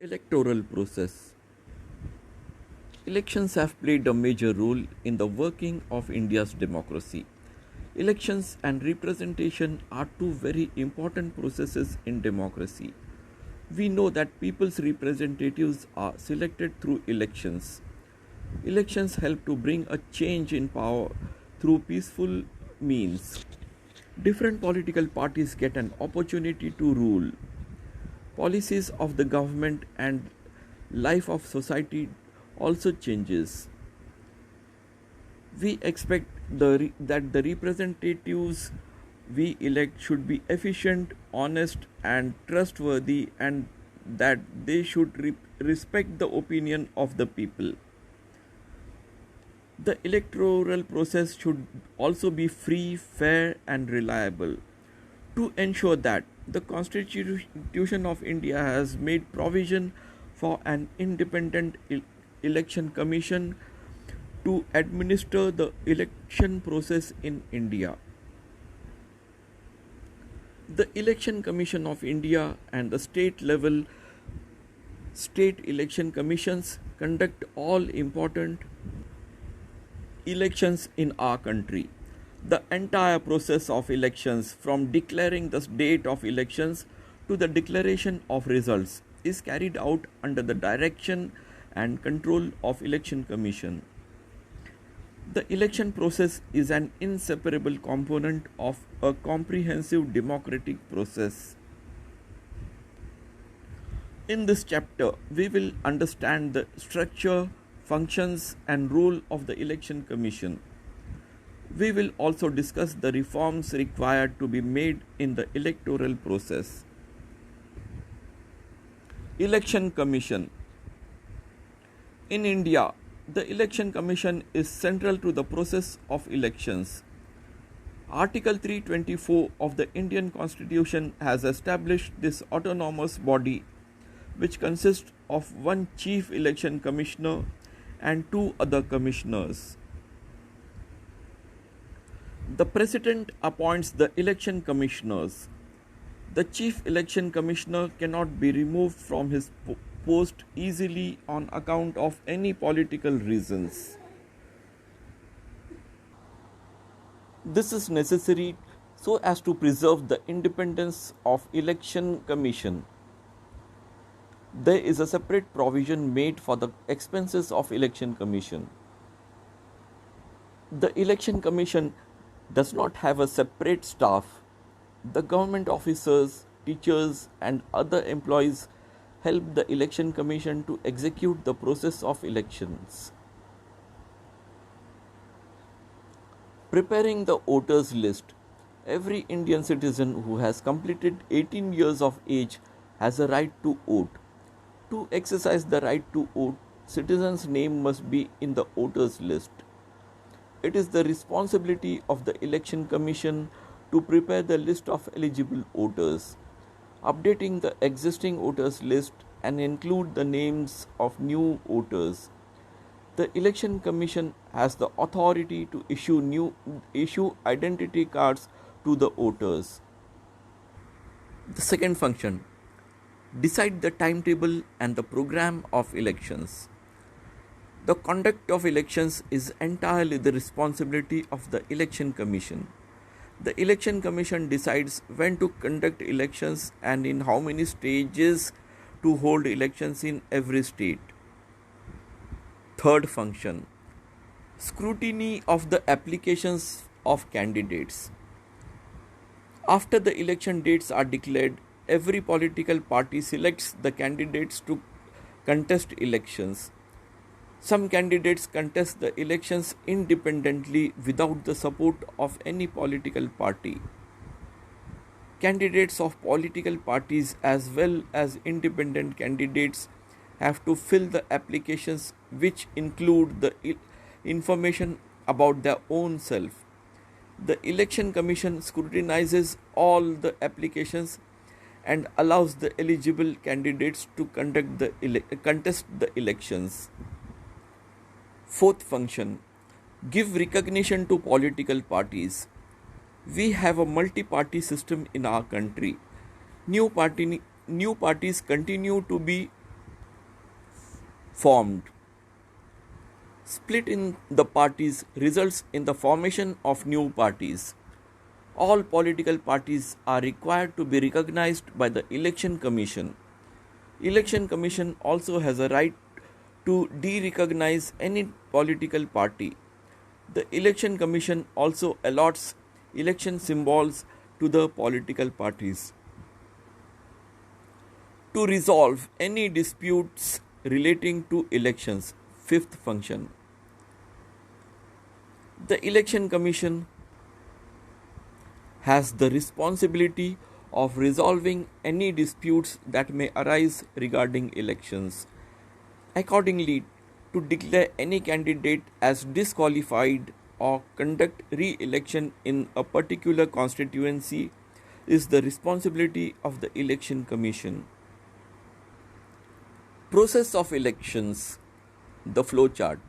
Electoral process. Elections have played a major role in the working of India's democracy. Elections and representation are two very important processes in democracy. We know that people's representatives are selected through elections. Elections help to bring a change in power through peaceful means. Different political parties get an opportunity to rule. Policies of the government and life of society also changes. We expect that the representatives we elect should be efficient, honest, and trustworthy, and that they should respect the opinion of the people. The electoral process should also be free, fair, and reliable. To ensure that, the Constitution of India has made provision for an independent election commission to administer the election process in India. The Election Commission of India and the state election commissions conduct all important elections in our country. The entire process of elections, from declaring the date of elections to the declaration of results, is carried out under the direction and control of Election Commission. The election process is an inseparable component of a comprehensive democratic process. In this chapter, we will understand the structure, functions, and role of the Election Commission. We will also discuss the reforms required to be made in the electoral process. Election Commission. In India, the Election Commission is central to the process of elections. Article 324 of the Indian Constitution has established this autonomous body, which consists of one Chief Election Commissioner and two other commissioners. The President appoints the election commissioners. The Chief Election Commissioner cannot be removed from his post easily on account of any political reasons. This is necessary so as to preserve the independence of Election Commission. There is a separate provision made for the expenses of Election Commission. The Election Commission does not have a separate staff. The government officers, teachers, and other employees help the Election Commission to execute the process of elections. Preparing the voters list. Every Indian citizen who has completed 18 years of age has a right to vote. To exercise the right to vote, citizens' name must be in the voters list. It is the responsibility of the Election Commission to prepare the list of eligible voters, updating the existing voters list and include the names of new voters. The Election Commission has the authority to issue identity cards to the voters. The second function, decide the timetable and the program of elections. The conduct of elections is entirely the responsibility of the Election Commission. The Election Commission decides when to conduct elections and in how many stages to hold elections in every state. Third function, scrutiny of the applications of candidates. After the election dates are declared, every political party selects the candidates to contest elections. Some candidates contest the elections independently without the support of any political party. Candidates of political parties as well as independent candidates have to fill the applications, which include the information about their own self. The Election Commission scrutinizes all the applications and allows the eligible candidates to contest the elections. Fourth function, give recognition to political parties. We have a multi-party system in our country. New parties continue to be formed. Split in the parties results in the formation of new parties. All political parties are required to be recognized by the Election Commission. Election Commission also has a right to de-recognize any political party. The Election Commission also allots election symbols to the political parties. To resolve any disputes relating to elections, fifth function. The Election Commission has the responsibility of resolving any disputes that may arise regarding elections. Accordingly, to declare any candidate as disqualified or conduct re-election in a particular constituency is the responsibility of the Election Commission. Process of elections, the flowchart.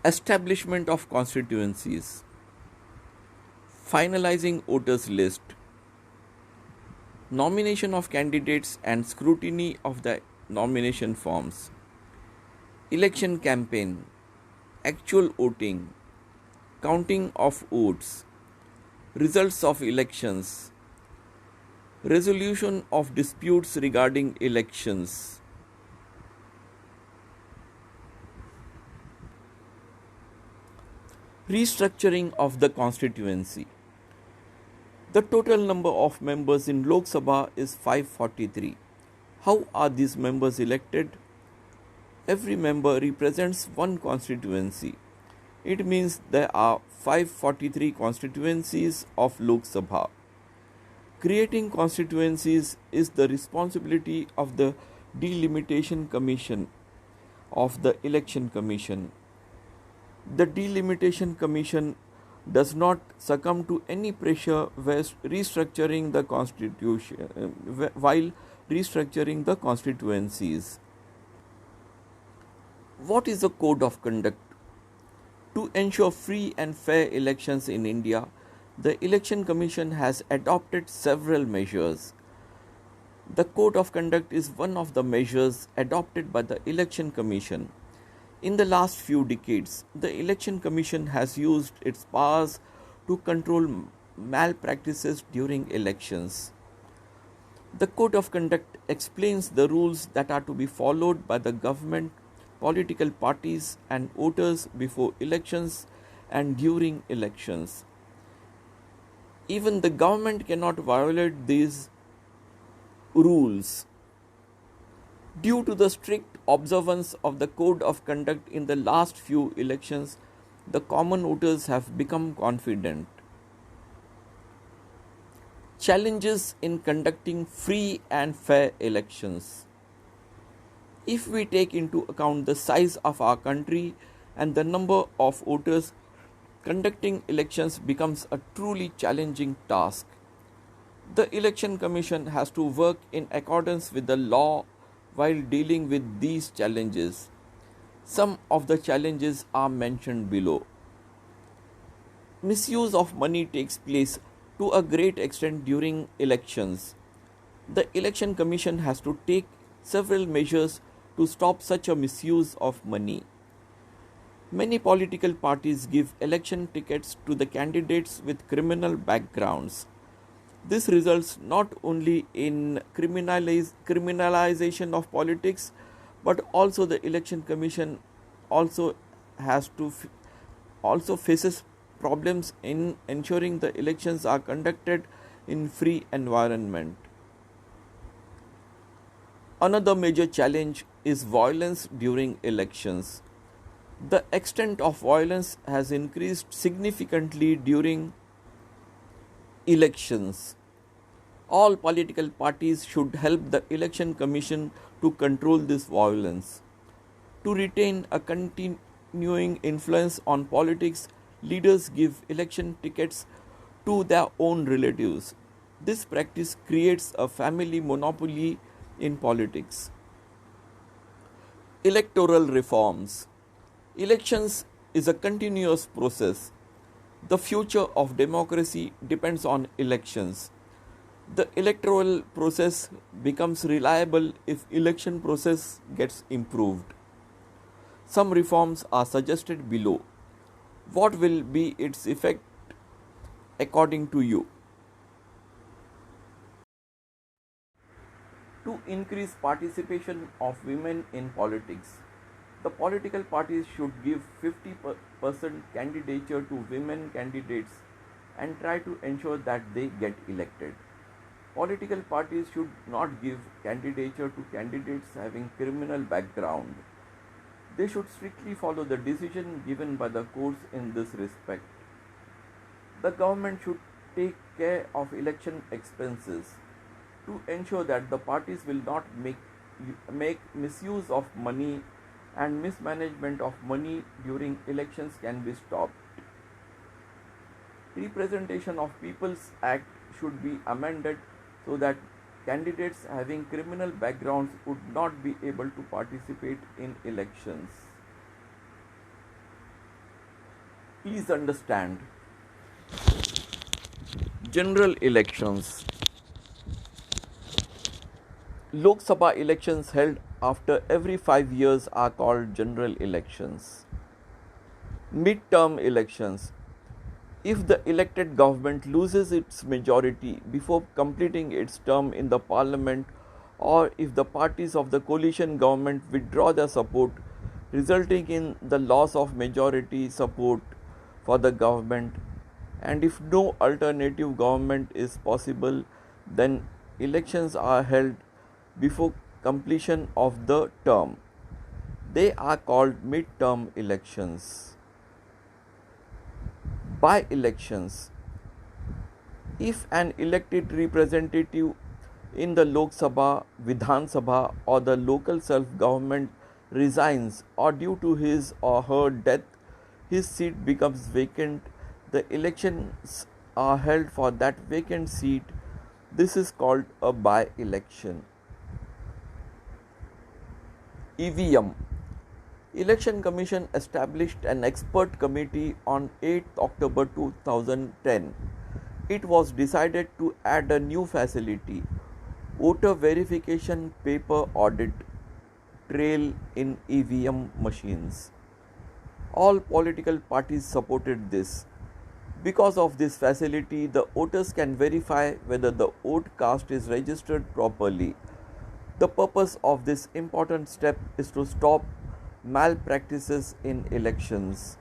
Establishment of constituencies. Finalizing voters list. Nomination of candidates and scrutiny of the nomination forms. Election campaign. Actual voting. Counting of votes. Results of elections. Resolution of disputes regarding elections. Restructuring of the constituency. The total number of members in Lok Sabha is 543. How are these members elected? Every member represents one constituency. It means there are 543 constituencies of Lok Sabha. Creating constituencies is the responsibility of the Delimitation Commission of the Election Commission. The Delimitation Commission does not succumb to any pressure while restructuring the constituencies. What is a code of conduct? To ensure free and fair elections in India, the Election Commission has adopted several measures. The Code of Conduct is one of the measures adopted by the Election Commission. In the last few decades, the Election Commission has used its powers to control malpractices during elections. The Code of Conduct explains the rules that are to be followed by the government, political parties, and voters before elections and during elections. Even the government cannot violate these rules. Due to the strict observance of the Code of Conduct in the last few elections, the common voters have become confident. Challenges in conducting free and fair elections. If we take into account the size of our country and the number of voters, conducting elections becomes a truly challenging task. The Election Commission has to work in accordance with the law while dealing with these challenges. Some of the challenges are mentioned below. Misuse of money takes place to a great extent during elections. The Election Commission has to take several measures to stop such a misuse of money. Many political parties give election tickets to the candidates with criminal backgrounds. This results not only in criminalization of politics, but also the Election Commission also faces problems in ensuring the elections are conducted in free environment. Another major challenge is violence during elections. The extent of violence has increased significantly during elections. All political parties should help the Election Commission to control this violence. To retain a continuing influence on politics, leaders give election tickets to their own relatives. This practice creates a family monopoly in politics. Electoral reforms. Elections is a continuous process. The future of democracy depends on elections. The electoral process becomes reliable if election process gets improved. Some reforms are suggested below. What will be its effect according to you? To increase participation of women in politics, the political parties should give 50% candidature to women candidates and try to ensure that they get elected. Political parties should not give candidature to candidates having criminal background. They should strictly follow the decision given by the courts in this respect. The government should take care of election expenses to ensure that the parties will not make misuse of money, and mismanagement of money during elections can be stopped. Representation of People's Act should be amended so that candidates having criminal backgrounds would not be able to participate in elections. Please understand, general elections. Lok Sabha elections held after every 5 years are called general elections. Mid-term elections. If the elected government loses its majority before completing its term in the parliament, or if the parties of the coalition government withdraw their support, resulting in the loss of majority support for the government, and if no alternative government is possible, then elections are held before completion of the term. They are called mid-term elections. By-elections. If an elected representative in the Lok Sabha, Vidhan Sabha, or the local self-government resigns, or due to his or her death his seat becomes vacant, the elections are held for that vacant seat. This is called a by-election. EVM. Election Commission established an expert committee on 8th October 2010. It was decided to add a new facility, voter verification paper audit trail in EVM machines. All political parties supported this. Because of this facility, the voters can verify whether the vote cast is registered properly. The purpose of this important step is to stop malpractices in elections.